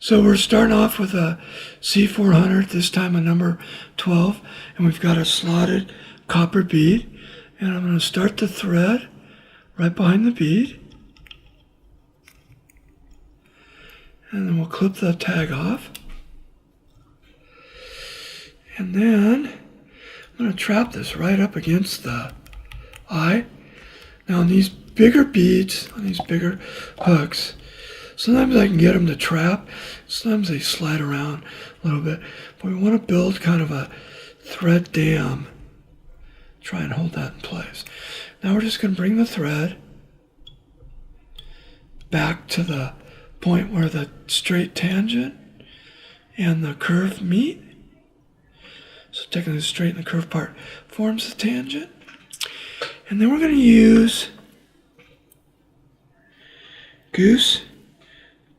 So we're starting off with a C400, this time a number 12, and we've got a slotted copper bead. And I'm going to start the thread right behind the bead. And then we'll clip the tag off. And then I'm going to trap this right up against the eye. Now on these bigger beads, on these bigger hooks, sometimes I can get them to trap, sometimes they slide around a little bit, but we want to build kind of a thread dam. Try and hold that in place. Now we're just going to bring the thread back to the point where the straight tangent and the curve meet. So taking the straight and the curved part forms the tangent. And then we're going to use goose,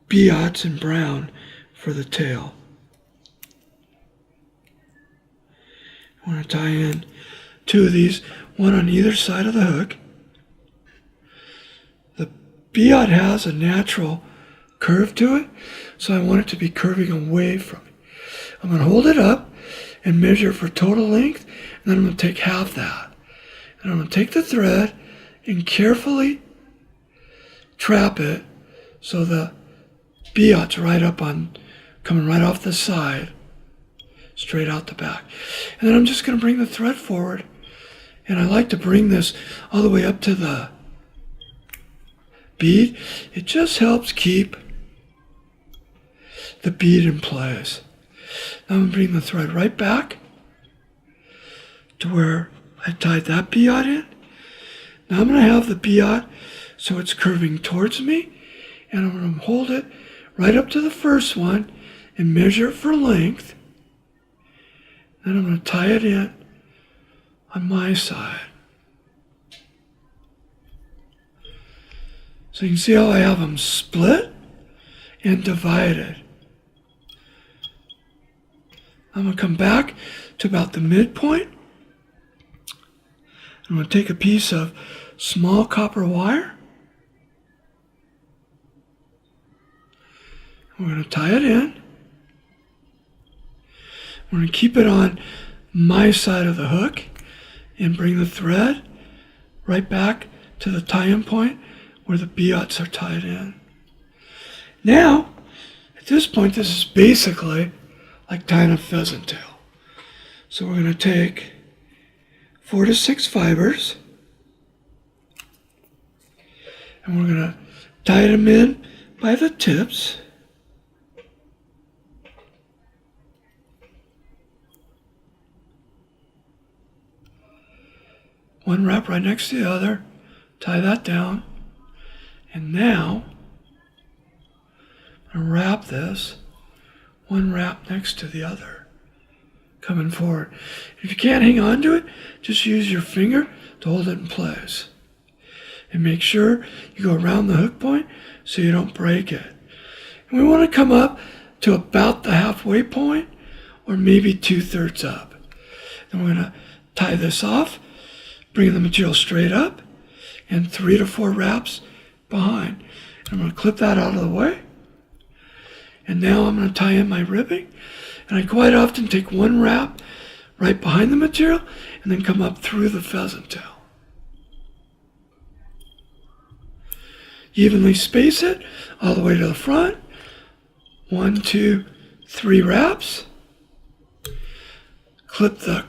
v01YT, and brown for the tail. We're going to tie in two of these, one on either side of the hook. The v01YT has a natural curve to it, so I want it to be curving away from it. I'm going to hold it up and measure for total length, and then I'm going to take half that. And I'm going to take the thread and carefully trap it so the v01YT's right up on, coming right off the side, straight out the back. And then I'm just going to bring the thread forward, and I like to bring this all the way up to the bead. It just helps keep the bead in place. Now I'm going to bring the thread right back to where I tied that v01YT in. Now I'm going to have the v01YT so it's curving towards me, and I'm going to hold it right up to the first one and measure it for length. Then I'm going to tie it in on my side. So you can see how I have them split and divided. I'm going to come back to about the midpoint. I'm going to take a piece of small copper wire. We're going to tie it in. We're going to keep it on my side of the hook and bring the thread right back to the tie-in point where the v01YTs are tied in. Now, at this point, this is basically like tying a pheasant tail. So we're going to take 4 to 6 fibers, and we're going to tie them in by the tips. One wrap right next to the other, tie that down, and now I'm going to wrap this one wrap next to the other, coming forward. If you can't hang on to it, just use your finger to hold it in place. And make sure you go around the hook point so you don't break it. And we want to come up to about the halfway point, or maybe 2/3 up. Then we're going to tie this off, bring the material straight up, and 3 to 4 wraps behind. And I'm going to clip that out of the way. And now I'm going to tie in my ribbing. And I quite often take one wrap right behind the material and then come up through the pheasant tail. Evenly space it all the way to the front. 1, 2, 3 wraps. Clip the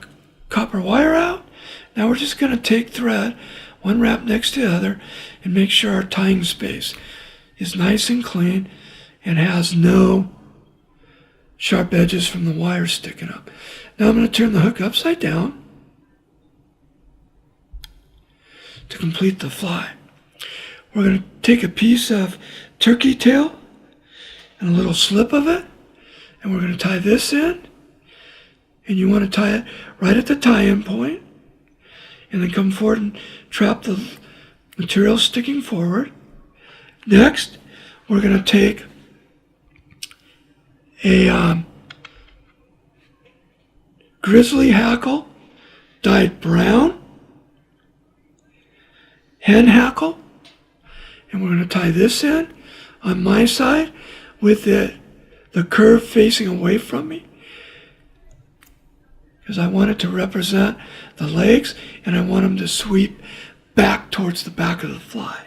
copper wire out. Now we're just going to take thread, one wrap next to the other, and make sure our tying space is nice and clean and has no sharp edges from the wire sticking up. Now I'm going to turn the hook upside down to complete the fly. We're going to take a piece of turkey tail and a little slip of it, and we're going to tie this in, and you want to tie it right at the tie-in point, and then come forward and trap the material sticking forward. Next, we're going to take a grizzly hackle dyed brown, hen hackle, and we're going to tie this in on my side with it the curve facing away from me, because I want it to represent the legs, and I want them to sweep back towards the back of the fly.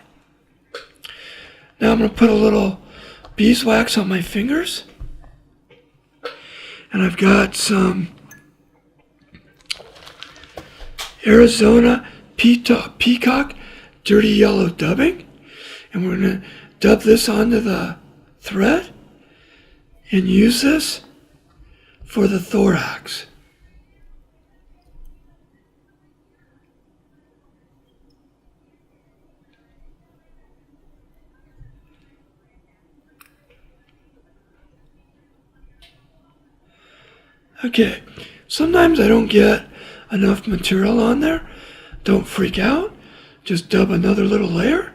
Now I'm going to put a little beeswax on my fingers, and I've got some Arizona Peacock Dirty Yellow dubbing, and we're going to dub this onto the thread and use this for the thorax. Okay, sometimes I don't get enough material on there. Don't freak out. Just dub another little layer.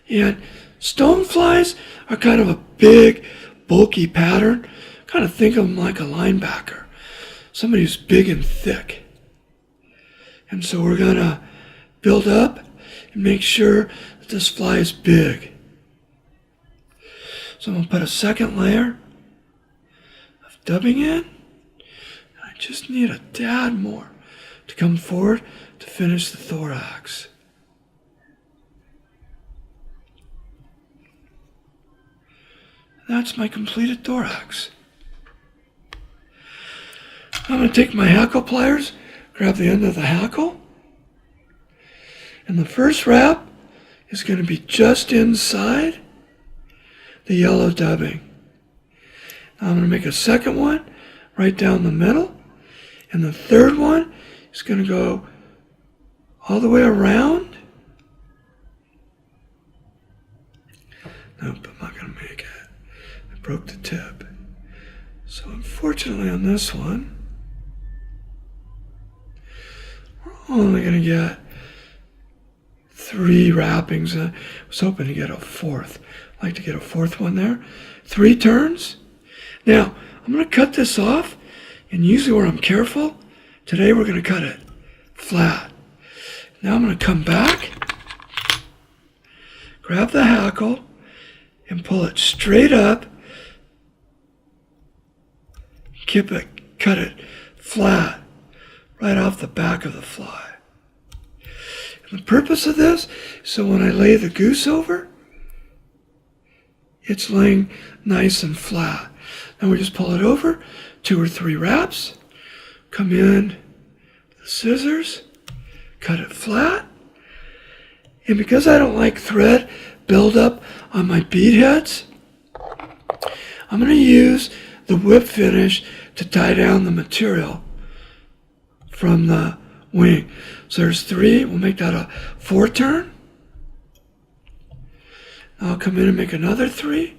And stoneflies are kind of a big, bulky pattern. Kind of think of them like a linebacker. Somebody who's big and thick. And so we're going to build up and make sure that this fly is big. So I'm going to put a second layer of dubbing in. I just need a tad more to come forward to finish the thorax. That's my completed thorax. I'm going to take my hackle pliers, grab the end of the hackle, and the first wrap is going to be just inside the yellow dubbing. Now I'm going to make a second one right down the middle, and the third one is going to go all the way around. Nope, I'm not going to make it. I broke the tip. So unfortunately on this one, we're only going to get 3 wrappings. I was hoping to get a fourth. I'd like to get a fourth one there. 3 turns. Now, I'm going to cut this off, and usually where I'm careful, today we're going to cut it flat. Now I'm going to come back, grab the hackle, and pull it straight up, cut it flat, right off the back of the fly. And the purpose of this, so when I lay the goose over, it's laying nice and flat. Now we just pull it over, 2 or 3 wraps, come in, the scissors, cut it flat. And because I don't like thread buildup on my bead heads, I'm going to use the whip finish to tie down the material from the wing. So there's 3, we'll make that a 4 turn. I'll come in and make another 3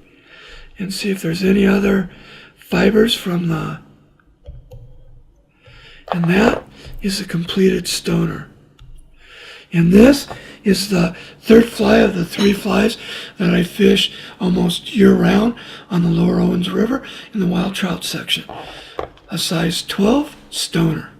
and see if there's any other fibers from the, and that is a completed stoner. And this is the 3rd fly of the 3 flies that I fish almost year-round on the lower Owens River in the wild trout section. A size 12 stoner.